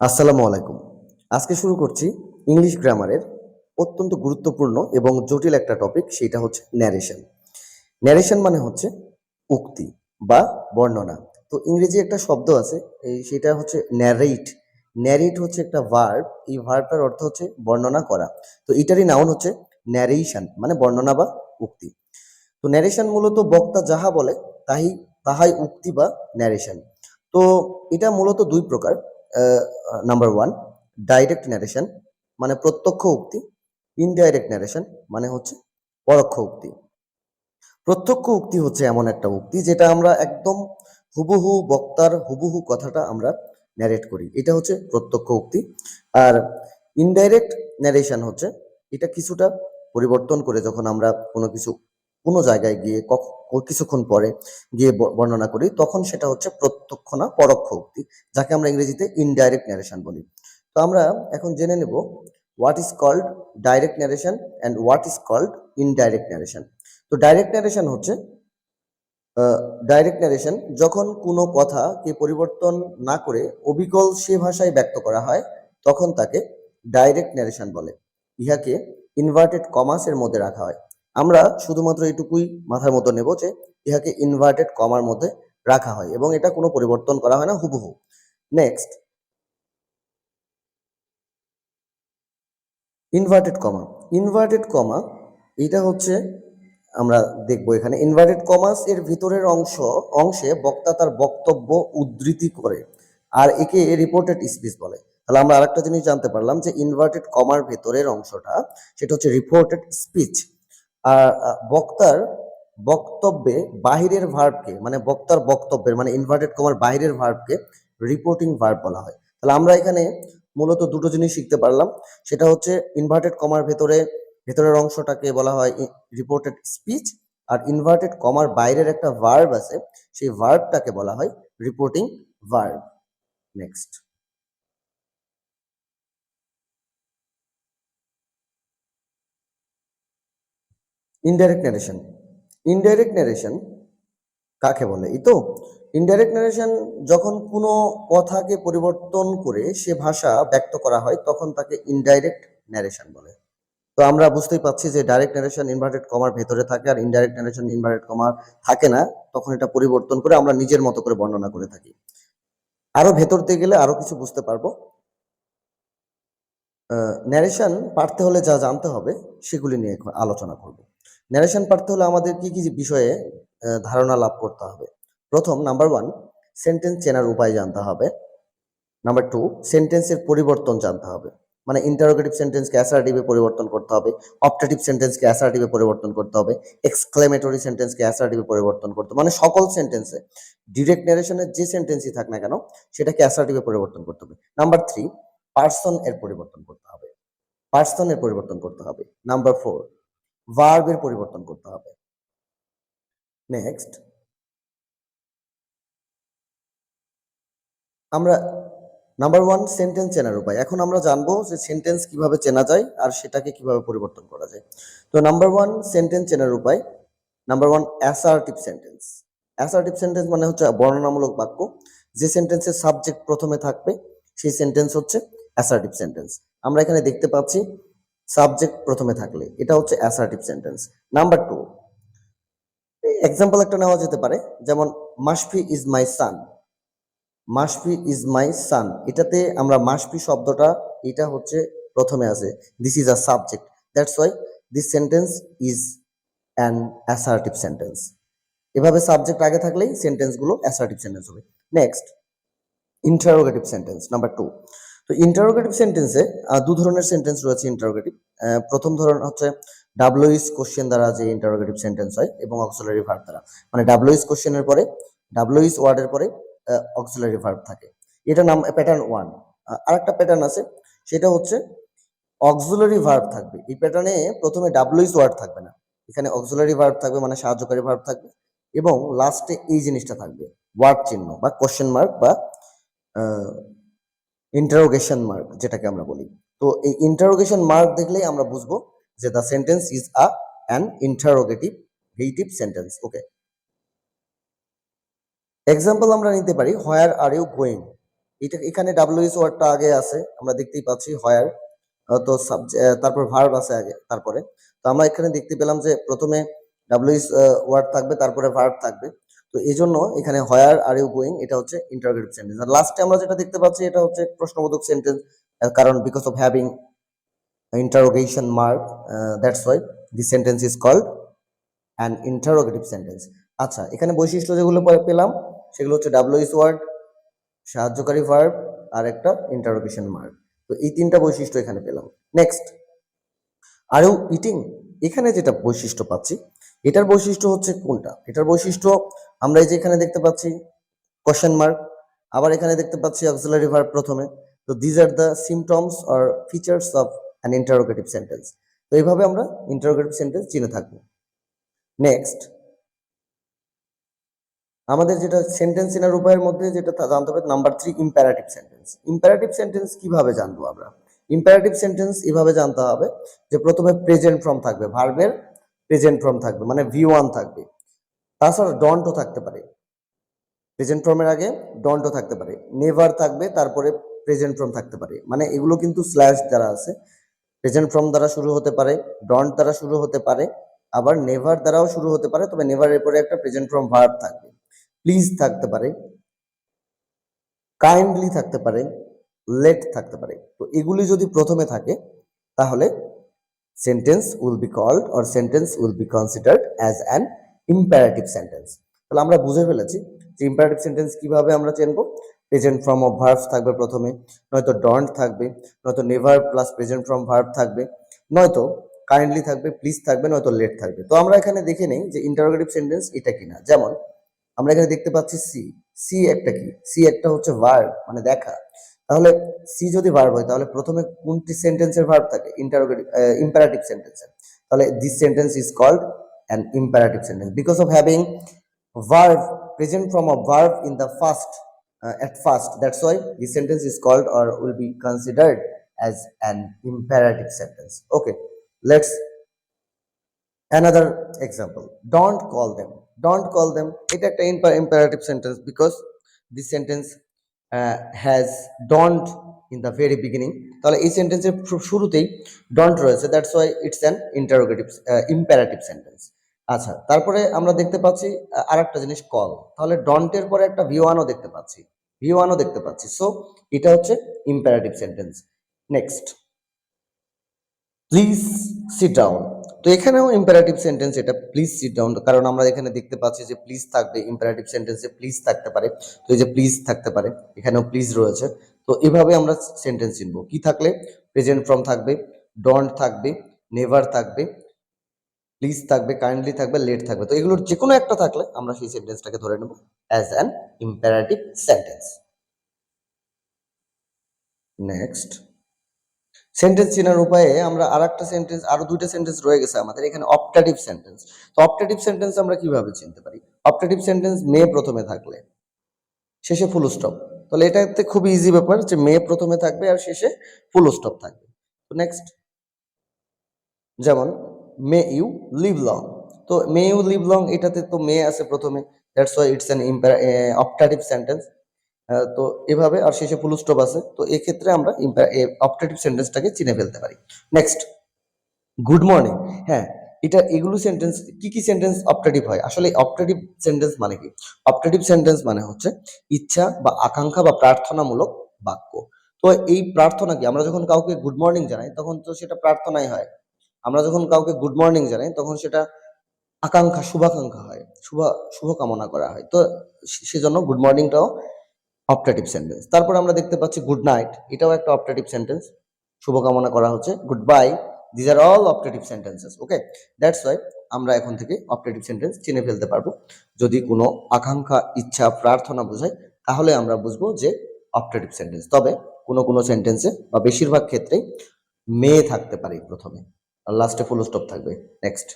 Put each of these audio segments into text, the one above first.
আসসালামু আলাইকুম। আজকে শুরু করছি ইংলিশ গ্রামারের অত্যন্ত গুরুত্বপূর্ণ এবং জটিল একটা টপিক, সেটা হচ্ছে ন্যারেশন। ন্যারেশন মানে হচ্ছে উক্তি বা বর্ণনা। তো ইংরেজি একটা শব্দ আছে, সেটা হচ্ছে ন্যারেট। ন্যারেট হচ্ছে একটা ভার্ব, এই ভার্বটার অর্থ হচ্ছে বর্ণনা করা। তো এটারই নাউন হচ্ছে ন্যারেশন, মানে বর্ণনা বা উক্তি। তো ন্যারেশন মূলত বক্তা যাহা বলে তাই তাহাই উক্তি বা ন্যারেশন। তো এটা মূলত দুই প্রকার। নাম্বার ওয়ান, ডাইরেক্ট ন্যারেশন মানে প্রত্যক্ষ উক্তি। ইনডাইরেক্ট ন্যারেশন মানে হচ্ছে পরোক্ষ উক্তি। প্রত্যক্ষ উক্তি হচ্ছে এমন একটা উক্তি যেটা আমরা একদম হুবহু বক্তার হুবহু কথাটা আমরা ন্যারেট করি, এটা হচ্ছে প্রত্যক্ষ উক্তি। আর ইনডাইরেক্ট ন্যারেশন হচ্ছে এটা কিছুটা পরিবর্তন করে যখন আমরা কোনো জায়গায় গিয়ে কিছুক্ষণ পরে গিয়ে বর্ণনা করি, তখন সেটা হচ্ছে প্রত্যক্ষ না পরোক্ষ উক্তি, যাকে আমরা ইংরেজিতে ইনডাইরেক্ট ন্যারেশন বলি। তো আমরা এখন জেনে নেব what is called direct narration and what is called indirect narration. তো ডাইরেক্ট ন্যারেশন হচ্ছে ডাইরেক্ট ন্যারেশন যখন কোনো কথাকে পরিবর্তন না করে অবিকল সে ভাষায় ব্যক্ত করা হয়, তখন তাকে ডাইরেক্ট ন্যারেশন বলে। ইহাকে ইনভার্টেড কমাস এর মধ্যে রাখা হয়। আমরা শুধুমাত্র এটুকুই মাথার মতো নেব যে ইহাকে ইনভার্টেড কমার মধ্যে রাখা হয় এবং এটা কোনো পরিবর্তন করা হয় না, হুবহু। Next, inverted comma. Inverted comma এটা হচ্ছে, আমরা দেখবো এখানে ইনভার্টেড কমাস এর ভিতরের অংশে বক্তা তার বক্তব্য উদ্ধৃতি করে, আর একে রিপোর্টেড স্পিচ বলে। তাহলে আমরা আরেকটা জিনিস জানতে পারলাম যে ইনভার্টেড কমার ভেতরের অংশটা সেটা হচ্ছে রিপোর্টেড স্পিচ। আর বক্তার বক্তব্যে বাহিরের ভার্বকে, মানে বক্তার বক্তব্যের মানে ইনভার্টেড কমার বাহিরের ভার্বকে রিপোর্টিং ভার্ব বলা হয়। তাহলে আমরা এখানে মূলত দুটো জিনিস শিখতে পারলাম, সেটা হচ্ছে ইনভার্টেড কমার ভেতরের অংশটাকে বলা হয় রিপোর্টেড স্পিচ, আর ইনভার্টেড কমার বাইরের একটা ভার্ব আছে, সেই ভার্বটাকে বলা হয় reporting verb. Next, indirect narration. Indirect narration কাকে বলে? এই তো ইনডাইরেক্ট ন্যারেশন যখন কোনো কথাকে পরিবর্তন করে সে ভাষা ব্যক্ত করা হয়, তখন তাকে ইনডাইরেক্ট ন্যারেশন বলে। তো আমরা বুঝতেই পাচ্ছি যে ডাইরেক্ট ন্যারেশন ইনভার্টেড কমার ভেতরে থাকে, আর ইনডাইরেক্ট ন্যারেশন ইনভার্টেড কমার থাকে না, তখন এটা পরিবর্তন করে আমরা নিজের মতো করে বর্ণনা করে থাকি। আরো ভেতর দিয়ে গেলে আরো কিছু বুঝতে পারবো। ন্যারেশন পারতে হলে যা জানতে হবে সেগুলি নিয়ে এখন আলোচনা করব। ন্যারেশন পারতে হলে আমাদের কি কি বিষয়ে ধারণা লাভ করতে হবে? প্রথম, নাম্বার ওয়ান, সেন্টেন্স চেনার উপায় জানতে হবে। নাম্বার টু, সেন্টেন্সের পরিবর্তন জানতে হবে, মানে ইন্টারোগেটিভ সেন্টেন্সকে অ্যাসার্টিভে পরিবর্তন করতে হবে, অপটেটিভ সেন্টেন্সকে অ্যাসার্টিভে পরিবর্তন করতে হবে, এক্সক্লেমেটরি সেন্টেন্সকে অ্যাসার্টিভে পরিবর্তন করতে হবে, মানে সকল সেন্টেন্সে ডিরেক্ট ন্যারেশনের যে সেন্টেন্সই থাক না কেন সেটাকে অ্যাসার্টিভে পরিবর্তন করতে হবে। নাম্বার থ্রি, পার্সন এর পরিবর্তন করতে হবে, পার্সনের পরিবর্তন করতে হবে। নাম্বার ফোর, ভার্বের পরিবর্তন করতে হবে। নেক্সট, আমরা নাম্বার ওয়ান, সেন্টেন্স চেনার উপায়। এখন আমরা জানবো যে সেন্টেন্স কিভাবে চেনা যায় আর সেটাকে কিভাবে পরিবর্তন করা যায়। তো নাম্বার ওয়ান, সেন্টেন্স চেনার উপায়। Number one, assertive sentence. Assertive sentence মানে হচ্ছে বর্ণনামূলক বাক্য। যে সেন্টেন্সের সাবজেক্ট প্রথমে থাকবে সেই সেন্টেন্স হচ্ছে অ্যাসার্টিভ সেন্টেন্স। আমরা এখানে দেখতে পাচ্ছি সাবজেক্ট প্রথমে থাকলে এটা হচ্ছে assertive sentence. Number two, example একটা নেওয়া যেতে পারে, যেমন Mashfi is my son. Mashfi is my son, এটাতে আমরা মাশফি শব্দটা এটা হচ্ছে প্রথমে আছে, this is a subject, that's why this sentence is an assertive sentence. এভাবে সাবজেক্ট আগে থাকলেই সেন্টেন্সগুলো অ্যাসার্টিভ সেন্টেন্স হবে। Next, interrogative sentence number two. তো ইন্টারোগেটিভ সেন্টেন্সে দু ধরনের সেন্টেন্স রয়েছে ইন্টারোগেটিভ। প্রথম ধরন হচ্ছে ডাব্লিউএস কোশ্চেন দ্বারা যে ইন্টারোগেটিভ সেন্টেন্স হয় এবং অক্সিলারি ভার্ব দ্বারা, মানে ডাব্লিউএস কোশ্চেনের পরে ডাব্লিউএস ওয়ার্ডের পরে অক্সিলারি ভার্ব থাকে। এটা নাম প্যাটার্ন ওয়ান। আরেকটা প্যাটার্ন আছে, সেটা হচ্ছে অক্সিলারি ভার্ব থাকবে। এই প্যাটার্নে প্রথমে ডাব্লিউএস ওয়ার্ড থাকবে না, এখানে অক্সিলারি ভার্ব থাকবে, মানে সাহায্যকারী ভার্ব থাকবে, এবং লাস্টে এই জিনিসটা থাকবে, ওয়ার্ড চিহ্ন বা কোশ্চেন মার্ক বা ইন্টারোগেশন মার্ক যেটাকে আমরা বলি। তো এই ইন্টারোগেশন মার্ক দেখলেই আমরা বুঝবো যে the sentence is an interrogative sentence. Okay, example আমরা নিতে পারি, হোয়ার আর ইউ গোয়িং। এটা এখানে ডাব্লিউএস ওয়ার্ডটা আগে আছে, আমরা দেখতেই পাচ্ছি হোয়ার, তো তারপর ভার্ব আছে আগে, তারপরে তো আমরা এখানে দেখতে পেলাম যে প্রথমে ডাব্লিউএস ওয়ার্ড থাকবে, তারপরে ভার্ব থাকবে। তো এই জন্য এখানে হোয়ার আর ইউ গোয়িং এটা হচ্ছে ইন্টারোগেটিভ সেন্টেন্স। আর লাস্টে আমরা যেটা দেখতে পাচ্ছি এটা হচ্ছে প্রশ্নবোধক সেন্টেন্স, কারণ because of having interrogation mark, that's why the sentence is called an interrogative sentence. আচ্ছা, এখানে বৈশিষ্ট্য যেগুলো পেলাম সেগুলো হচ্ছে ডাব্লিউএস ওয়ার্ড, সাহায্যকারী ভার্ব আর একটা ইন্টারোগেশন মার্ক। তো এই তিনটা বৈশিষ্ট্য এখানে পেলাম। নেক্সট, আর ইউ ইটিং, এখানে যেটা বৈশিষ্ট্য পাচ্ছি এটার বৈশিষ্ট্য হচ্ছে কোনটা? এটার বৈশিষ্ট্য আমরা এই যে এখানে দেখতে পাচ্ছি কোশ্চেন মার্ক, আবার এখানে দেখতে পাচ্ছি অক্সিলারি ভার্ব প্রথমে। তো these are the symptoms or features of an interrogative sentence. তো এইভাবে আমরা ইন্টারোগেটিভ সেন্টেন্স চিনে থাকবো। নেক্সট, আমাদের যেটা সেন্টেন্স চেনার উপায়ের মধ্যে যেটা জানতে হবে, number 3 imperative sentence. Imperative sentence কিভাবে জানবো আমরা? ইম্পারেটিভ সেন্টেন্স এভাবে জানতে হবে যে প্রথমে প্রেজেন্ট ফর্ম থাকবে, ভার্বের প্রেজেন্ট ফর্ম থাকবে, মানে V1 থাকবে। তাছাড়া ডন্টও থাকতে পারে, প্রেজেন্ট ফর্মের আগে ডন্টও থাকতে পারে, নেভার থাকবে, তারপরে প্রেজেন্ট ফর্ম থাকতে পারে। মানে এগুলো কিন্তু স্ল্যাশ দ্বারা আছে, প্রেজেন্ট ফর্ম দ্বারা শুরু হতে পারে, ডন্ট দ্বারা শুরু হতে পারে, আবার নেভার দ্বারাও শুরু হতে পারে, তবে নেভারের পরে একটা প্রেজেন্ট ফর্ম ভার্ব থাকবে। প্লিজ থাকতে পারে, কাইন্ডলি থাকতে পারে, লেট থাকতে পারে। তো এগুলি যদি প্রথমে থাকে তাহলে sentence will be called or sentence will be considered as an imperative sentence. তাহলে আমরা বুঝে ফেলেছি যে ইম্পারেটিভ সেন্টেন্স কিভাবে আমরা চিনব। প্রেজেন্ট ফর্ম অফ ভার্বস থাকবে প্রথমে, নয়তো ডন্ট থাকবে, নয়তো never plus present form verb থাকবে, নয়তো কাইন্ডলি থাকবে, প্লিজ থাকবে, নয়তো লেট থাকবে। তো আমরা এখানে দেখে নেই যে ইন্টারোগেটিভ সেন্টেন্স এটা কিনা। যেমন আমরা এখানে দেখতে পাচ্ছি সি, সি একটা কি? সি একটা হচ্ছে ভার্ব, মানে দেখা। তাহলে সি যদি ভার্ব হয় তাহলে প্রথমে কোনটি সেন্টেন্সের ভার্ব থাকে? ইন্টারোগেটিভ, ইম্পারেটিভ সেন্টেন্সের। তাহলে this sentence is called an imperative sentence because of having verb, present form of verb in the first, at first. That's why the sentence is called or will be considered as an imperative sentence. Okay, let's another example. Don't call them, don't call them, এটা একটা imperative sentence because this sentence has don't in the very beginning. তাহলে এই সেন্টেন্সের শুরুতেই don't রয়েছে, that's why it's an interrogative imperative sentence. আচ্ছা, তারপরে আমরা দেখতে পাচ্ছি আরেকটা জিনিস কল। তাহলে ডন্টের পরে একটা V1ও দেখতে পাচ্ছি, V1ও দেখতে পাচ্ছি। সো এটা হচ্ছে imperative sentence. Next, please sit down. তো এখানেও ইম্পারেটিভ সেন্টেন্স এটা, প্লিজ সিট ডাউন, কারণ আমরা এখানে দেখতে পাচ্ছি যে প্লিজ থাকবে, ইম্পারেটিভ সেন্টেন্সে প্লিজ থাকতে পারে। তো এই যে প্লিজ থাকতে পারে, এখানেও প্লিজ রয়েছে। তো এভাবে আমরা সেন্টেন্স চিনবো। কি থাকলে? প্রেজেন্ট ফর্ম থাকবে, ডন্ট থাকবে, নেভার থাকবে, প্লিজ থাকবে, কাইন্ডলি থাকবে, লেট থাকবে। তো এগুলোর যে কোনো একটা থাকলে আমরা সেই সেন্টেন্সটাকে ধরে নেব as an imperative sentence. Next, sentence চেনার উপায়ে আমরা আরেকটা সেন্টেন্স, আরো দুইটা সেন্টেন্স রয়ে গেছে আমাদের এখানে, অপটেটিভ সেন্টেন্স। তো অপটেটিভ সেন্টেন্স আমরা কিভাবে চিনতে পারি? অপটেটিভ সেন্টেন্স মে প্রথমে থাকলে, শেষে ফুল স্টপ। তাহলে এটাতে খুবই ইজি ব্যাপার যে মে প্রথমে থাকবে আর শেষে ফুল স্টপ থাকবে। তো নেক্সট, যেমন মে ইউ লিভ লং। তো মে ইউ লিভ লং, এটাতে তো মে আছে প্রথমে, that's why it's an optative sentence. তো এভাবে আর শেষে ফুল স্টপ আছে। তো এক্ষেত্রে আমরা অপটেটিভ সেন্টেন্সটাকে চিনে ফেলতে পারি। Next, good morning. হ্যাঁ, এটা এগুলো সেন্টেন্স, কি কি সেন্টেন্স অপটেটিভ হয়? আসলে অপটেটিভ সেন্টেন্স মানে কি? অপটেটিভ সেন্টেন্স মানে হচ্ছে ইচ্ছা বা আকাঙ্ক্ষা বা প্রার্থনামূলক বাক্য। তো এই প্রার্থনা কি? আমরা যখন কাউকে গুড মর্নিং জানাই তখন তো সেটা প্রার্থনাই হয়। আমরা যখন কাউকে গুড মর্নিং জানাই তখন সেটা আকাঙ্ক্ষা, শুভাকাঙ্ক্ষা হয়, শুভকামনা করা হয়। তো সেজন্য গুড মর্নিংটাও অপটেটিভ সেন্টেন্স। তারপর আমরা দেখতে পাচ্ছি গুড নাইট, এটাও একটা অপটেটিভ সেন্টেন্স, শুভকামনা করা হচ্ছে। Good bye, these are all optative sentences. Okay, that's why আমরা এখন থেকে অপটেটিভ সেন্টেন্স চিনে ফেলতে পারবো। যদি কোনো আকাঙ্ক্ষা, ইচ্ছা, প্রার্থনা বোঝায় তাহলে আমরা বুঝবো যে অপটেটিভ সেন্টেন্স। তবে কোনো কোনো সেন্টেন্সে বা বেশিরভাগ ক্ষেত্রেই মে থাকতে পারে প্রথমে আর লাস্টে ফুল স্টপ থাকবে। নেক্সট,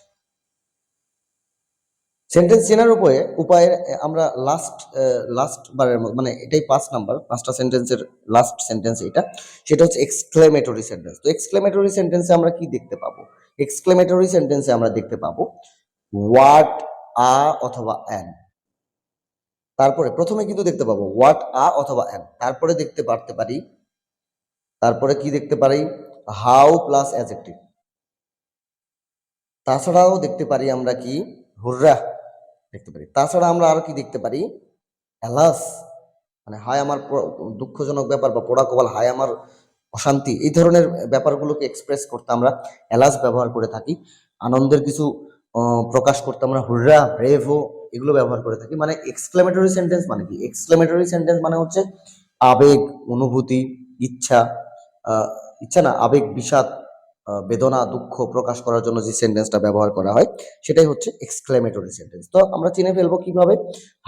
সেন্টেন্স চেনার উপায়ে আমরা লাস্ট বারের মানে এটাই 5 নাম্বার, 5টা সেন্টেন্সের লাস্ট সেন্টেন্স এটা, সেটা হচ্ছে এক্সক্লেমেটরি সেন্টেন্স। তো এক্সক্লেমেটরি সেন্টেন্সে আমরা কি দেখতে পাবো? এক্সক্লেমেটরি সেন্টেন্সে আমরা দেখতে পাবো হোয়াট, আ অথবা অ্যান। তারপরে প্রথমে কিন্তু দেখতে পাবো হোয়াট আ অথবা অ্যান, তারপরে দেখতে পারতে পারি, তারপরে কি দেখতে পারি হাউ প্লাস অ্যাডজেক্টিভ, তাছাড়াও দেখতে পারি আমরা কি হুররা দেখতে পারি, তাছাড়া আমরা আর কি দেখতে পারি অ্যালাস, মানে হায় আমার দুঃখজনক ব্যাপার বা পোড়া কপাল, হায় আমার অশান্তি, এই ধরনের ব্যাপারগুলোকে এক্সপ্রেস করতে আমরা অ্যালাস ব্যবহার করে থাকি। আনন্দের কিছু প্রকাশ করতে আমরা হুররা ব্রেভো এগুলো ব্যবহার করে থাকি। মানে এক্সক্লেমেটরি সেন্টেন্স মানে কি, এক্সক্লেমেটরি সেন্টেন্স মানে হচ্ছে আবেগ, অনুভূতি, ইচ্ছা, ইচ্ছা না আবেগ, বিষাদ, বেদনা, দুঃখ প্রকাশ করার জন্য যে সেন্টেন্সটা ব্যবহার করা হয় সেটাই হচ্ছে এক্সক্লেমেটরি সেন্টেন্স। তো আমরা চিনে ফেলবো কিভাবে,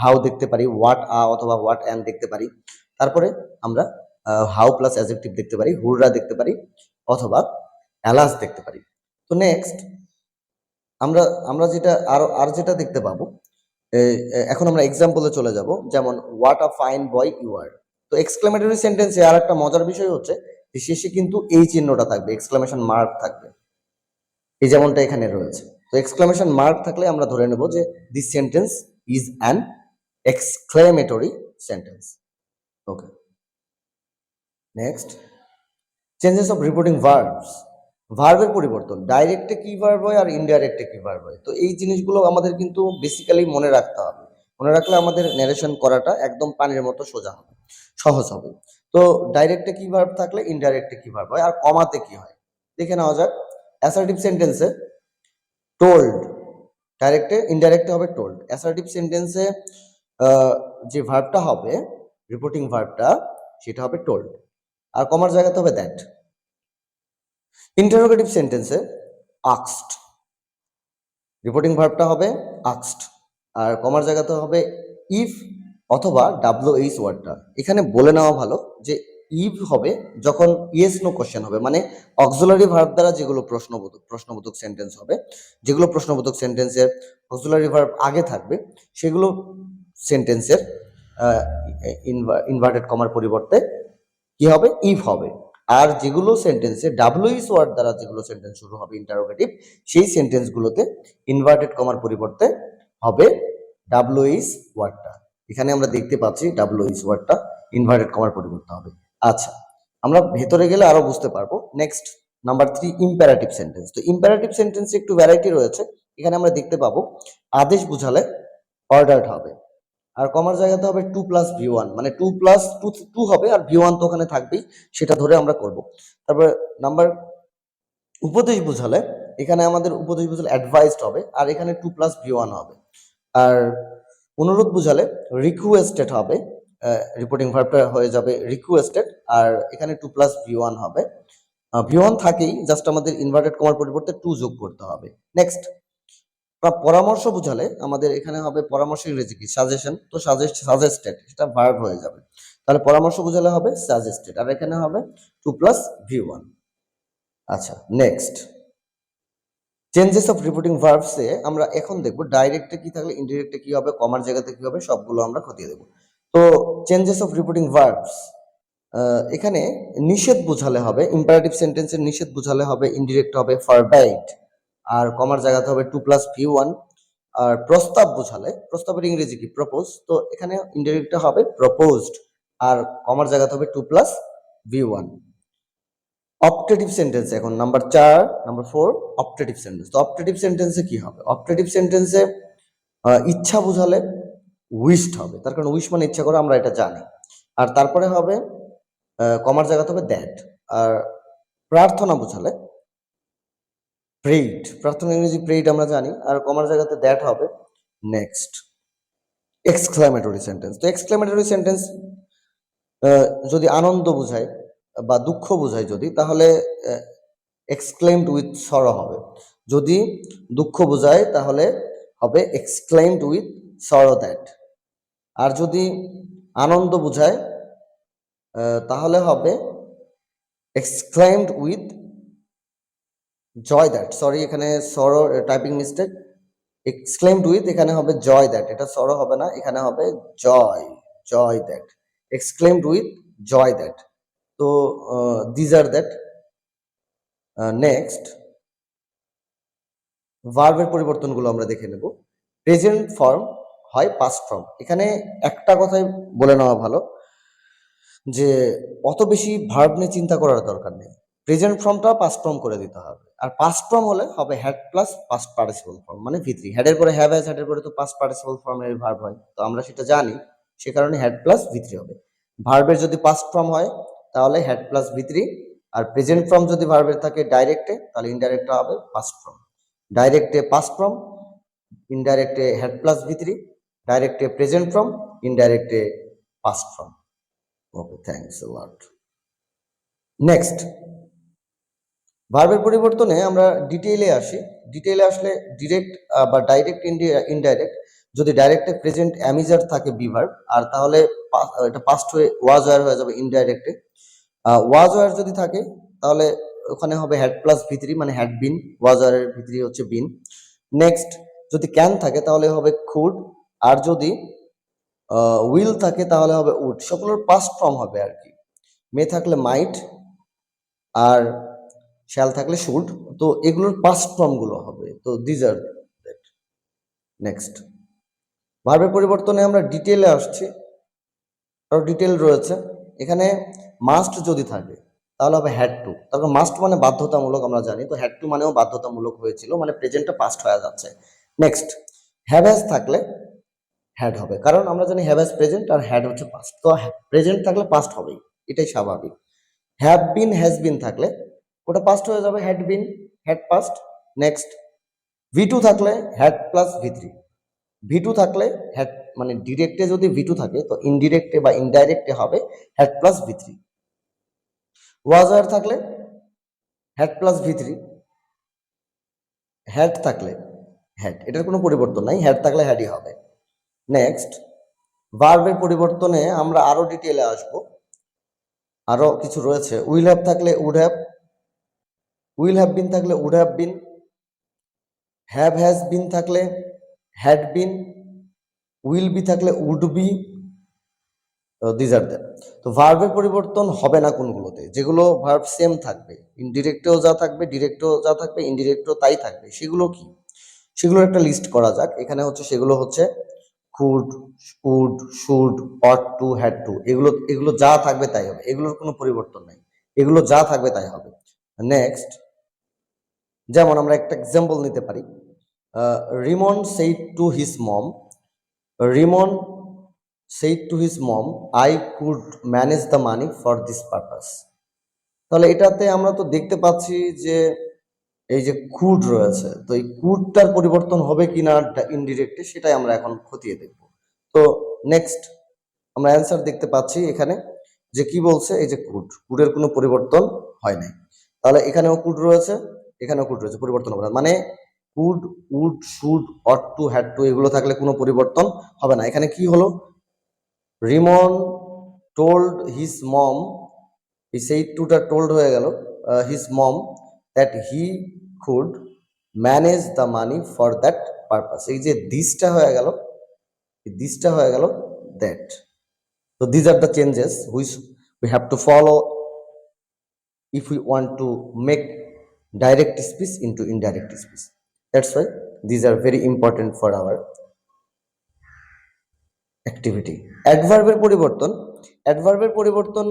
হাউ দেখতে পারি, হোয়াট আ অথবা হোয়াট অ্যান দেখতে পারি, তারপরে আমরা হাউ প্লাস অ্যাডজেক্টিভ দেখতে পারি, হুররা দেখতে পারি অথবা অ্যালাস দেখতে পারি। তো নেক্সট আমরা আমরা যেটা যেটা দেখতে পাবো, এখন আমরা এক্সাম্পলে চলে যাব, যেমন what a fine boy you are. তো এক্সক্লেমেটরি সেন্টেন্সে আর একটা মজার বিষয় হচ্ছে যে শেষে কিন্তু এই চিহ্নটা থাকবে, এক্সক্লেমেশন মার্ক থাকবে, এই যেমনটা এখানে রয়েছে। তো এক্সক্লেমেশন মার্ক থাকলে আমরা ধরে নেব যে this sentence is an exclamatory sentence. Okay, next changes of reporting verbs. ভার্বের পরিবর্তন, ডাইরেক্টে কি ভার্ব হয় আর ইনডাইরেক্টে কি ভার্ব হয়, তো এই জিনিসগুলো আমাদের কিন্তু বেসিক্যালি মনে রাখতে হবে। মনে রাখলে আমাদের ন্যারেশন করাটা একদম পানির মতো সোজা হবে, সহজ হবে। তো ডাইরেক্টে কি ভার্ব থাকলে ইনডাইরেক্টে কি ভার্ব হয় আর কমাতে কি হয় দেখে নেওয়া যাক। অ্যাসার্টিভ সেন্টেন্সে টোল্ড, ডাইরেক্টে ইনডাইরেক্টে হবে টোল্ড। অ্যাসার্টিভ সেন্টেন্সে যে ভার্বটা হবে, রিপোর্টিং ভার্বটা, সেটা হবে টোল্ড, আর কমার জায়গাতে হবে দ্যাট। ইন্টারোগেটিভ সেন্টেন্সে আক্সড, রিপোর্টিং ভার্বটা হবে আক্সড, আর কমার জায়গাতে হবে ইফ অথবা ডাব্লিউএইচ ওয়ার্ডটা। এখানে বলে নেওয়া ভালো যে ইফ হবে যখন ইয়েস নো কোশ্চেন হবে, মানে অক্সিলারি ভার্ব দ্বারা যেগুলো প্রশ্নবোধক সেন্টেন্স হবে, যেগুলো প্রশ্নবোধক সেন্টেন্সের অক্সিলারি ভার্ব আগে থাকবে, সেগুলো সেন্টেন্সের ইনভার্টেড কমার পরিবর্তে কি হবে, ইফ হবে। আর যেগুলো সেন্টেন্সে ডাব্লিউএইচ ওয়ার্ড দ্বারা যেগুলো সেন্টেন্স শুরু হবে ইন্টারোগেটিভ, সেই সেন্টেন্সগুলোতে ইনভার্টেড কমার পরিবর্তে হবে ডাব্লিউএইচ ওয়ার্ডটা। এখানে আমরা দেখতে পাচ্ছি ডাব্লিউএইচ ওয়ার্ডটা ইনভার্টেড কমার পরিবর্তে হবে। আচ্ছা, আমরা ভেতরে গেলে আরো বুঝতে পারবো। Next number 3, imperative sentence. তো ইম্পারেটিভ সেন্টেন্সে একটু ভ্যারাইটি রয়েছে। এখানে আমরা দেখতে পাবো আদেশ বুঝালে অর্ডার্ড হবে, আর কমার জায়গাতে হবে 2+V1, মানে 2+2 হবে, আর V1 তো ওখানে থাকবেই, সেটা ধরে আমরা করব। তারপরে নাম্বার উপদেশ বুঝালে, এখানে আমাদের উপদেশ বুঝালে অ্যাডভাইসড হবে, আর এখানে 2+V1 হবে। আর অনুরোধ বুঝালে রিকোয়েস্টেড হবে, রিপোর্টিং ভার্বটা হয়ে যাবে রিকোয়েস্টেড, আর এখানে 2+V1 হবে। V1 থাকেই, জাস্ট আমাদের ইনভার্টেড কমার পরিবর্তে 2 যোগ করতে হবে। নেক্সট পরামর্শ বুঝালে আমাদের এখানে হবে পরামর্শ ইংরেজি কি, সাজেশন, তো সাজেস্টেড সেটা ভার্ব হয়ে যাবে, তাহলে পরামর্শ বুঝালে হবে সাজেস্টেড, আর এখানে হবে 2+V1। আচ্ছা, নেক্সট চেঞ্জেস অফ রিপোর্টিং ভার্বসে আমরা এখন দেখব ডাইরেক্টে কি থাকলে ইনডিরেক্টে কি হবে, কমার জায়গাতে কি হবে, সবগুলো আমরা খতিয়ে দেব। তো চেঞ্জেস অফ রিপোর্টিং ভার্বস, এখানে নিষেধ বুঝালে হবে, ইম্পারেটিভ সেন্টেন্সের নিষেধ বুঝালে হবে ইনডিরেক্ট হবে ফরবাইড, আর কমার জায়গাতে হবে 2+V1। আর প্রস্তাব বুঝালে, প্রস্তাবের ইংরেজি কি প্রপোজ, তো এখানে ইনডিরেক্ট হবে প্রপোজড, আর কমার জায়গাতে হবে 2+V1। অপটেটিভ সেন্টেন্স এখন নাম্বার 4 অপটেটিভ সেন্টেন্স। তো অপটেটিভ সেন্টেন্সে কি হবে, অপটেটিভ সেন্টেন্সে ইচ্ছা বুঝালে উইশড হবে, তার কারণ উইশ মানে ইচ্ছা করে, আমরা এটা জানি। আর তারপরে হবে কমার জায়গাতে হবে দ্যাট। আর প্রার্থনা বুঝালে প্রেইড, প্রার্থনা ইংরেজি প্রেইড আমরা জানি, আর কমার জায়গাতে দ্যাট হবে। Next exclamatory sentence. তো এক্সক্লেমেটরি সেন্টেন্স যদি আনন্দ বোঝায় বা দুঃখ বোঝায় যদি, তাহলে এক্সক্লেমড উইথ সরো হবে। যদি দুঃখ বোঝায় তাহলে হবে এক্সক্লেমড উইথ সরো দ্যাট। আর যদি আনন্দ বোঝায় তাহলে হবে exclaimed with joy that, sorry এখানে sorrow typing mistake, exclaimed with এখানে হবে জয় দ্যাট, এটা সরো হবে না, এখানে হবে joy that, exclaimed with joy that. তো দিজ আর দ্যাট। নেক্সট ভার্বের পরিবর্তনগুলো আমরা দেখে নেব। প্রেজেন্ট ফর্ম হয় পাস্ট ফর্ম। এখানে একটা কথাই বলে নেওয়া ভালো যে অত বেশি ভার্ব নিয়ে চিন্তা করার দরকার নেই। প্রেজেন্ট ফর্মটা পাস্ট ফর্ম করে দিতে হবে। আর পাস্ট ফর্ম হলে হবে had plus past participle form মানে ভি3। হ্যাডের পরে হ্যাভ হ্যাজ, হ্যাডের পরে তো পাস্ট পার্টিসিপল ফর্মের ভার্ব হয়, তো আমরা সেটা জানি, সে কারণে হ্যাড প্লাস ভি3 হবে। ভার্বের যদি পাস্ট ফর্ম হয় তাহলে হ্যাড প্লাস ভি3, আর প্রেজেন্ট ফর্ম যদি ভার্বের থাকে ডাইরেক্টে তাহলে ইনডাইরেক্টে হবে পাস্ট ফর্ম। ডাইরেক্টে পাস্ট ফর্ম, ইনডাইরেক্টে হ্যাড প্লাস ভি3, ডাইরেক্টে প্রেজেন্ট ফর্ম, ইনডাইরেক্টে past form. Okay, thanks a lot. Next, ভার্বের পরিবর্তনে আমরা ডিটেইলে আসি। ডিটেইলে আসলে ডিরেক্ট বা ডাইরেক্ট, ইনডাইরেক্ট। যদি ডাইরেক্টে প্রেজেন্ট অ্যামিজার থাকে বি ভার্ব, আর তাহলে এটা পাস্ট হয়ে ওয়াজ ওয়্যার হয়ে যাবে ইনডাইরেক্টে। ওয়াজ ওয়্যার যদি থাকে তাহলে ওখানে হবে হ্যাড প্লাস ভি3 মানে হ্যাড বিন, ওয়াজ ওয়্যারের ভি3 হচ্ছে বিন। নেক্সট, যদি ক্যান থাকে তাহলে হবে খুড, আর যদি উইল থাকে তাহলে হবে উড। সবগুলোর পাস্ট ফর্ম হবে আর কি। মে থাকলে মাইট, আর শ্যাল থাকলে শুড। তো এগুলোর পাস্ট ফর্ম গুলো হবে। তো দিজ আর দ্যাট। নেক্সট, ভার্বের পরিবর্তনে আমরা ডিটেইলে আসছি, আরো ডিটেইল রয়েছে এখানে। মাস্ট যদি থাকে তাহলে হবে হ্যাড টু। তারপর মাস্ট মানে বাধ্যতামূলক, আমরা জানি, তো হ্যাড টু মানেও বাধ্যতামূলক হয়েছিল, মানে প্রেজেন্টটা পাস্ট হয়ে যাচ্ছে। নেক্সট, হ্যাভ হ্যাজ থাকলে হ্যাড হবে, কারণ আমরা জানি হ্যাভ হ্যাজ প্রেজেন্ট আর হ্যাড হচ্ছে পাস্ট, তো প্রেজেন্ট থাকলে পাস্ট হবেই, এটাই স্বাভাবিক। হ্যাভ বিন, হ্যাজ বিন থাকলে ওটা পাস্ট হয়ে যাবে, had been, had passed. Next, ভি2 থাকলে হ্যাড প্লাস ভি3। ভি2 থাকলে হ্যাড মানে ডিরেক্টে যদি ভি2 থাকে তো ইনডিরেক্টে বা ইনডাইরেক্টে হবে হ্যাড প্লাস ভি3। ওয়াজ ওয়্যার থাকলে হ্যাড প্লাস ভি3। হ্যাড থাকলে হ্যাড, এটার কোনো পরিবর্তন নাই, হ্যাড থাকলে হ্যাডই হবে। নেক্সট, ভার্বের পরিবর্তনে আমরা আরো ডিটেইলে আসব, আরো কিছু রয়েছে। উইল হ্যাভ থাকলে would have, will have been থাকলে would have been, have has been থাকলে হ্যাড বিন, উইল বি থাকলে would be. These R that. তো ভার্বের পরিবর্তন হবে না কোনগুলোতে, যেগুলো ভার্ব সেম থাকবে, ইনডিরেক্টেও যা থাকবে, ডিরেক্টেও যা থাকবে, ইনডিরেক্টেও তাই থাকবে। সেগুলো কি, সেগুলোর একটা লিস্ট করা যাক। এখানে হচ্ছে সেগুলো হচ্ছে could, would, should, ought to, had to. এগুলো এগুলো যা থাকবে তাই হবে, এগুলোর কোনো পরিবর্তন নাই, এগুলো যা থাকবে তাই হবে। নেক্সট, যেমন আমরা একটা এক্সাম্পল নিতে পারি। Rimon said to his mom, Rimon said to his mom, I could manage the money for this purpose. তাহলে এটাতে আমরা তো দেখতে পাচ্ছি যে এই যে কুড রয়েছে, তো এই কুডটার পরিবর্তন হবে কিনা ইনডিরেক্টে, সেটাই আমরা এখন খতিয়ে দেখব। তো নেক্সট, আমরা অ্যান্সার দেখতে পাচ্ছি এখানে যে কি বলছে, এই যে কুড, কুডের কোনো পরিবর্তন হয় নাই। তাহলে এখানেও কুড রয়েছে, এখানেও কুড রয়েছে, পরিবর্তন হবে না। মানে could, would, should, ought to, had to এগুলো থাকলে কোনো পরিবর্তন হবে না। এখানে কি হলো, রিমন টোল্ড হিজ মম, এই সেই টুটা টোল্ড হয়ে গেল his mom that he could manage the money for that purpose. এই যে দিসটা হয়ে গেল, দিসটা হয়ে গেল that. So these are the changes which we have to follow if we want to make direct speech into indirect speech. That's why these are very important for our activity. অ্যাডভার্বের পরিবর্তন, অ্যাডভার্বের পরিবর্তন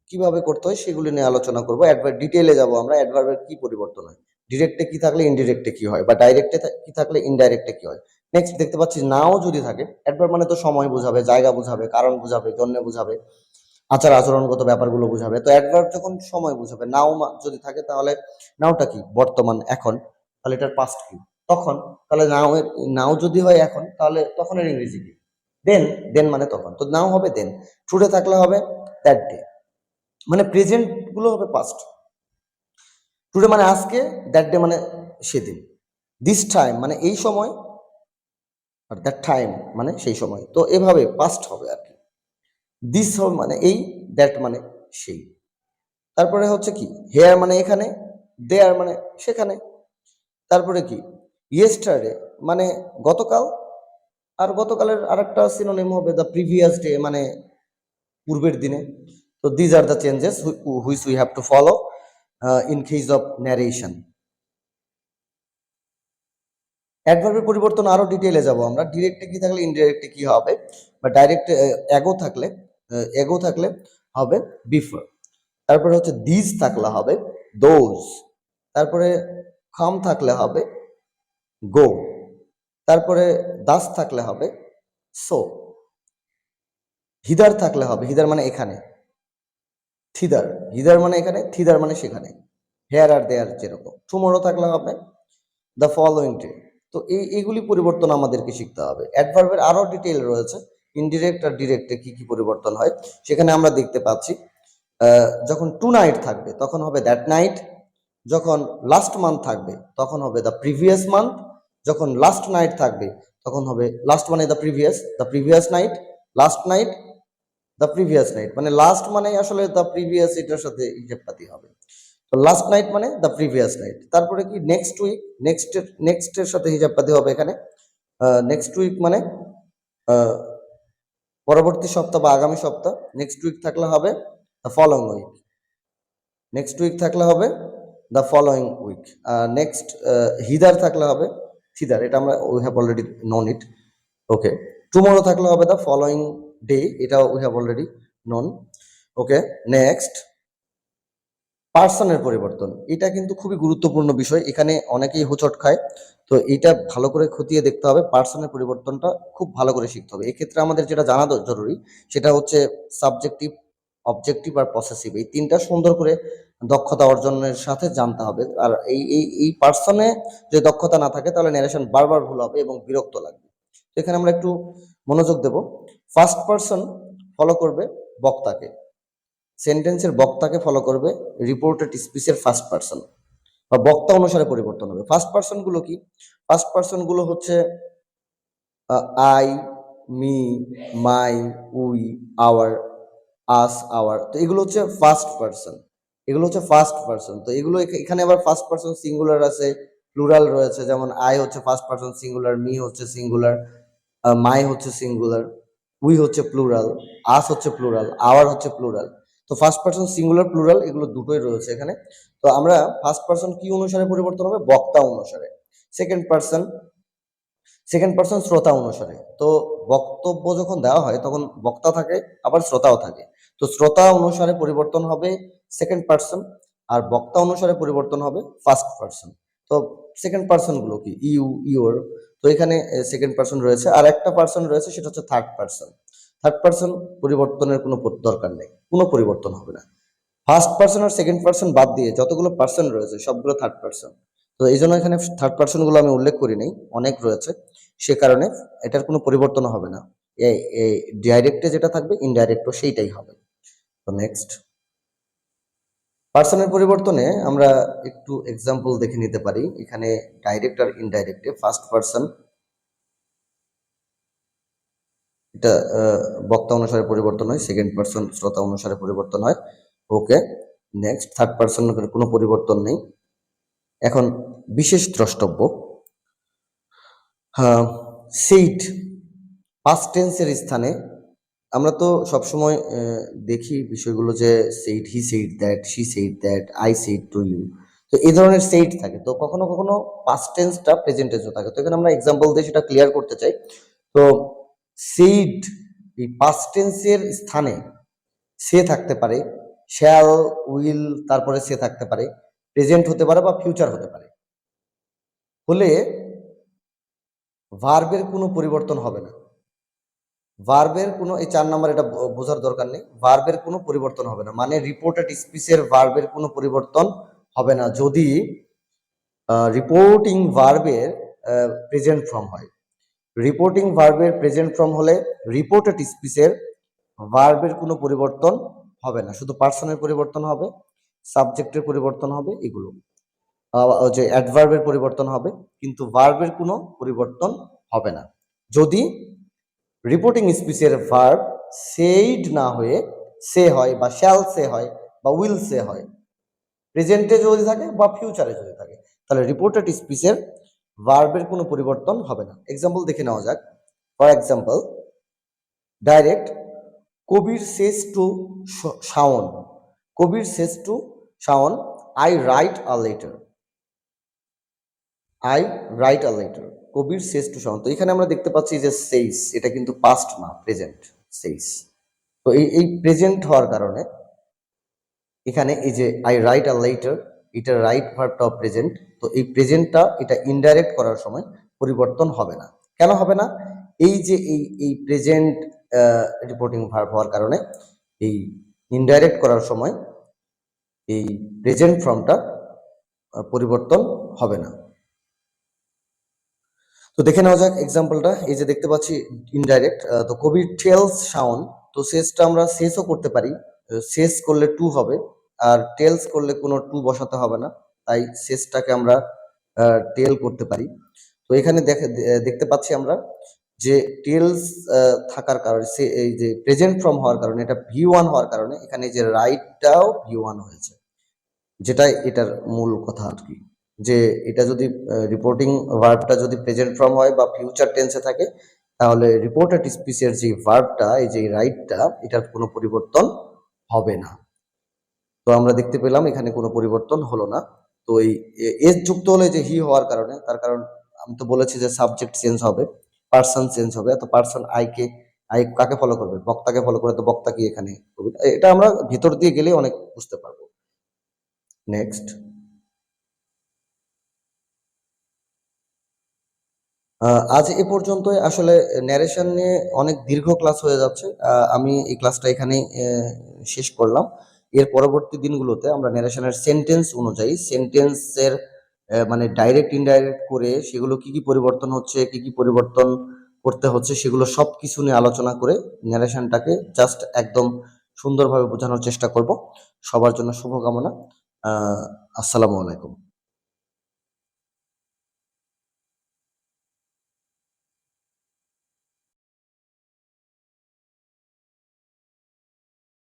কিভাবে করতে হয় সেগুলি নিয়ে আলোচনা করব। অ্যাডভার্ব ডিটেইলে যাব আমরা, অ্যাডভার্বের কি পরিবর্তন হয়, ডিরেক্টে কি থাকলে ইনডিরেক্টে কি হয়, বা ডাইরেক্টে কি থাকলে ইনডাইরেক্টে কি হয়। নেক্সট, দেখতে পাচ্ছি নাও যদি থাকে, অ্যাডভার্ব মানে তো সময় বোঝাবে, জায়গা বোঝাবে, কারণ বোঝাবে, জন্য বোঝাবে, আচার আচরণগত ব্যাপারগুলো বোঝাবে। তো অ্যাডভার্ব যখন সময় বোঝাবে, নাও যদি থাকে তাহলে নাওটা কি, বর্তমান, এখন, তাহলে এটার পাস্ট কি, তখন। তাহলে নাও, নাও যদি হয় এখন, তাহলে তখনের ইংরেজি কি, দেন। দেন মানে তখন, তো নাও হবে দেন। টুডে থাকলে হবে দ্যাট ডে, মানে প্রেজেন্ট গুলো হবে পাস্ট। টুডে মানে আজকে, দ্যাট ডে মানে সেদিন। দিস টাইম মানে এই সময়, আর দ্যাট টাইম মানে সেই সময়। তো এভাবে পাস্ট হবে আর কি। দিস হবে মানে এই, দ্যাট মানে সেই। তারপরে হচ্ছে কি, হেয়ার মানে এখানে, দেয়ার মানে সেখানে। তারপরে কি, ইয়েস্টারডে মানে গতকাল, আর গতকালের আরেকটা সিনোনিম হবে দ্য প্রিভিয়াস ডে মানে পূর্বের দিনে। তো these are the changes which we have to follow in case of narration. অ্যাডভার্বের পরিবর্তন আরো ডিটেইলে যাব আমরা। ডিরেক্টে কি থাকলে ইনডিরেক্টে কি হবে, বা ডাইরেক্ট এগো থাকলে হবে বিফোর। তারপরে হচ্ছে দিস থাকলে হবে দোজ। তারপরে খাম থাকলে হবে গো। তারপরে দাস থাকলে হবে সো। হিদার থাকলে হবে, হিদার মানে এখানে, থিদার, হিদার মানে এখানে, থিদার মানে সেখানে, হেয়ার আর দেয়ার যেরকম। টুমরো থাকলে হবে দ্য ফলোইং ডে। তো এইগুলি পরিবর্তন আমাদেরকে শিখতে হবে। অ্যাডভার্বের আরো ডিটেইল রয়েছে, ইনডিরেক্ট আর ডিরেক্টে কি কি পরিবর্তন হয় সেখানে আমরা দেখতে পাচ্ছি। যখন টু নাইট থাকবে তখন হবে দ্যাট নাইট, যখন লাস্ট মান্থ থাকবে তখন হবে দ্য প্রিভিয়াস মান্থ, যখন লাস্ট নাইট থাকবে তখন হবে লাস্ট মানে the previous night, last night the previous night, মানে লাস্ট মানে আসলে দ্য প্রিভিয়াস এটার সাথে হিসাব পাতি হবে। তো লাস্ট নাইট মানে দ্য প্রিভিয়াস নাইট। তারপরে কি নেক্সট উইক, নেক্সটের সাথে হিসাব পাতি হবে এখানে। নেক্সট উইক মানে পরবর্তী সপ্তাহ বা আগামী সপ্তাহ। নেক্সট উইক থাকলে হবে the following week, next week থাকলে হবে the following week. Next hither থাকলে হবে থিদার, এটা আমরা we have already known it. Okay, tomorrow থাকলে হবে দ্য ফলোইং ডে, এটা we have already known. Okay, next পার্সনের পরিবর্তন। এটা কিন্তু খুবই গুরুত্বপূর্ণ বিষয়, এখানে অনেকেই হোঁচট খায়। তো এটা ভালো করে খতিয়ে দেখতে হবে, পার্সনের পরিবর্তনটা খুব ভালো করে শিখতে হবে। এক্ষেত্রে আমাদের যেটা জানা জরুরি সেটা হচ্ছে সাবজেক্টিভ, অবজেক্টিভ আর পসেসিভ, এই তিনটা সুন্দর করে দক্ষতা অর্জনের সাথে জানতে হবে। আর এই পার্সনে যদি দক্ষতা না থাকে তাহলে ন্যারেশন বারবার ভুল হবে এবং বিরক্ত লাগবে। তো এখানে আমরা একটু মনোযোগ দেব। ফার্স্ট পার্সন ফলো করবে বক্তাকে, সেন্টেন্সের বক্তাকে ফলো করবে রিপোর্টেড স্পিচের ফার্স্ট পার্সন, বা বক্তা অনুসারে পরিবর্তন হবে। ফার্স্ট পার্সন গুলো কি? ফার্স্ট পার্সন গুলো হচ্ছে I, me, my, we, our, us, our. তো এগুলো হচ্ছে ফার্স্ট পার্সন, এগুলো হচ্ছে ফার্স্ট পার্সন। তো এগুলো এখানে আবার ফার্স্ট পার্সন সিঙ্গুলার আছে, প্লুরাল রয়েছে, যেমন আই হচ্ছে ফার্স্ট পার্সন সিঙ্গুলার, মি হচ্ছে সিঙ্গুলার, মাই হচ্ছে সিঙ্গুলার, উই হচ্ছে প্লুরাল, আস হচ্ছে প্লুরাল, আওয়ার হচ্ছে প্লুরাল। তো ফার্স্ট পার্সন সিঙ্গুলার প্লুরাল এগুলো দুটোই রয়েছে এখানে। তো আমরা ফার্স্ট পার্সন কি অনুসারে পরিবর্তন হবে? বক্তা অনুসারে। সেকেন্ড পার্সন, সেকেন্ড পার্সন শ্রোতা অনুসারে। তো বক্তব্য যখন দেওয়া হয় তখন বক্তা থাকে আবার শ্রোতাও থাকে। তো শ্রোতা অনুসারে পরিবর্তন হবে সেকেন্ড পার্সন, আর বক্তা অনুসারে পরিবর্তন হবে ফার্স্ট পার্সন। তো সেকেন্ড পার্সন গুলো কি? You, your. তো এখানে সেকেন্ড পার্সন রয়েছে, আর একটা পার্সন রয়েছে সেটা হচ্ছে থার্ড পার্সন। থার্ড পার্সন পরিবর্তনের কোনো দরকার নেই, কোনো পরিবর্তন হবে না। ফার্স্ট পার্সন আর সেকেন্ড পার্সন বাদ দিয়ে যতগুলো পার্সন রয়েছে সবগুলো থার্ড পার্সন। তো এই জন্য এখানে থার্ড পার্সন গুলো আমি উল্লেখ করি নাই, অনেক রয়েছে, সে কারণে এটার কোনো পরিবর্তন হবে না। ডাইরেক্টে যেটা থাকবে ইনডাইরেক্টও সেইটাই হবে। তো নেক্সট পার্সনের পরিবর্তনে আমরা একটু এক্সাম্পল দেখে নিতে পারি। এখানে ডাইরেক্ট আর ইনডাইরেক্টে ফার্স্ট পার্সন এটা বক্তা অনুসারে পরিবর্তন হয়, সেকেন্ড পার্সন শ্রোতা অনুসারে পরিবর্তন হয়। ওকে, নেক্সট থার্ড পার্সনের কোনো পরিবর্তন নেই। এখন বিশেষ দ্রষ্টব্য, সেইড পাস্ট টেন্সের স্থানে আমরা তো সবসময় দেখি বিষয়গুলো যে said, he said that, she said that, I said to you. তো এই ধরনের সেইড থাকে, তো কখনো কখনো পাস্ট টেন্সটা প্রেজেন্ট টেন্সও থাকে। তো এখানে আমরা এক্সাম্পল দিয়ে সেটা ক্লিয়ার করতে চাই। তো সেইড এই পাস্ট টেন্সের স্থানে সে থাকতে পারে, শ্যাল, উইল, তারপরে সে থাকতে পারে, প্রেজেন্ট হতে পারে বা ফিউচার হতে পারে। হলে ভার্বের কোনো পরিবর্তন হবে না। ভার্বের কোনো, এই 4 নাম্বার এটা বোঝার দরকার নেই, ভার্বের কোনো পরিবর্তন হবে না, মানে রিপোর্টেড স্পিচের ভার্বের কোনো পরিবর্তন হবে না যদি রিপোর্টিং ভার্বের প্রেজেন্ট ফর্ম হয়। রিপোর্টিং ভার্বের প্রেজেন্ট ফর্ম হলে রিপোর্টেড স্পিচের ভার্বের কোনো পরিবর্তন হবে না, শুধু পার্সনের পরিবর্তন হবে, সাবজেক্টের পরিবর্তন হবে, এগুলো যে অ্যাডভার্বের পরিবর্তন হবে, কিন্তু ভার্বের কোনো পরিবর্তন হবে না যদি রিপোর্টিং স্পিচের ভার্ব সেইড না হয়ে সে হয়, বা শ্যাল সে হয়, বা উইল সে হয়। প্রেজেন্টে যদি থাকে বা ফিউচারে যদি থাকে তাহলে রিপোর্টেড স্পিচের ভার্বের কোনো পরিবর্তন হবে না। এক্সাম্পল দেখে নেওয়া যাক। For example, direct Kabir says to Shaon, Kabir says to Shaon, I write a letter, I write a letter. Kabir says to Shaon. তো এখানে আমরা দেখতে পাচ্ছি যে সেইস, এটা কিন্তু পাস্ট না, প্রেজেন্ট। সেইস, তো এই প্রেজেন্ট হওয়ার কারণে এখানে এই যে আই রাইট আ লেটার, এটা রাইট ভার্বটাও প্রেজেন্ট। তো এই প্রেজেন্টটা এটা ইনডাইরেক্ট করার সময় পরিবর্তন হবে না। কেন হবে না? এই যে এই প্রেজেন্ট রিপোর্টিং ভার্ব হওয়ার কারণে এই ইনডাইরেক্ট করার সময় এই প্রেজেন্ট ফর্মটা পরিবর্তন হবে না। তো দেখে নেওয়া যাক এক্সাম্পলটা। এই যে দেখতে পাচ্ছি ইনডাইরেক্ট, তো কবি টেলস শাওন, তো শেষটা আমরা শেষও করতে পারি। শেষ করলে টু হবে, আর টেলস করলে কোনো টু বসাতে হবে না, তাই শেষটাকে আমরা টেল করতে পারি। তো এখানে দেখতে পাচ্ছি আমরা যে টেলস থাকার কারণে, সে এই যে প্রেজেন্ট ফর্ম হওয়ার কারণে, এটা ভি ওয়ান হওয়ার কারণে এখানে যে রাইটটাও ভি ওয়ান হয়েছে, যেটাই এটার মূল কথা আর কি। যে এটা যদি রিপোর্টিং ভার্বটা যদি প্রেজেন্ট ফর্ম হয় বা ফিউচার টেন্সে থাকে, তাহলে রিপোর্টেড স্পিচের যে ভার্বটা, এই যে রাইটটা, এটার কোনো পরিবর্তন হবে না। তো আমরা দেখতে পেলাম এখানে কোনো পরিবর্তন হলো না। তো এই এস যুক্ত হলে যে হি হওয়ার কারণে, তার কারণ আমি তো বলেছি যে সাবজেক্ট চেঞ্জ হবে, পার্সন চেঞ্জ হবে। তো পার্সন আই কাকে ফলো করবে? বক্তাকে ফলো করে, তো বক্তা কি এখানে কবি? এটা আমরা ভেতর দিয়ে গেলে অনেক বুঝতে পারবো। নেক্সট, আজ এ পর্যন্তই। আসলে ন্যারেশন নিয়ে অনেক দীর্ঘ ক্লাস হয়ে যাচ্ছে। আমি এই ক্লাসটা এখানেই শেষ করলাম। এর পরবর্তী দিনগুলোতে আমরা ন্যারেশনের সেন্টেন্স অনুযায়ী সেন্টেন্সের মানে ডাইরেক্ট ইনডাইরেক্ট করে সেগুলো কি কি পরিবর্তন হচ্ছে, কি কি পরিবর্তন করতে হচ্ছে, সেগুলো সব কিছু নিয়ে আলোচনা করে ন্যারেশনটাকে জাস্ট একদম সুন্দরভাবে বোঝানোর চেষ্টা করব। সবার জন্য শুভকামনা। আসসালামু আলাইকুম।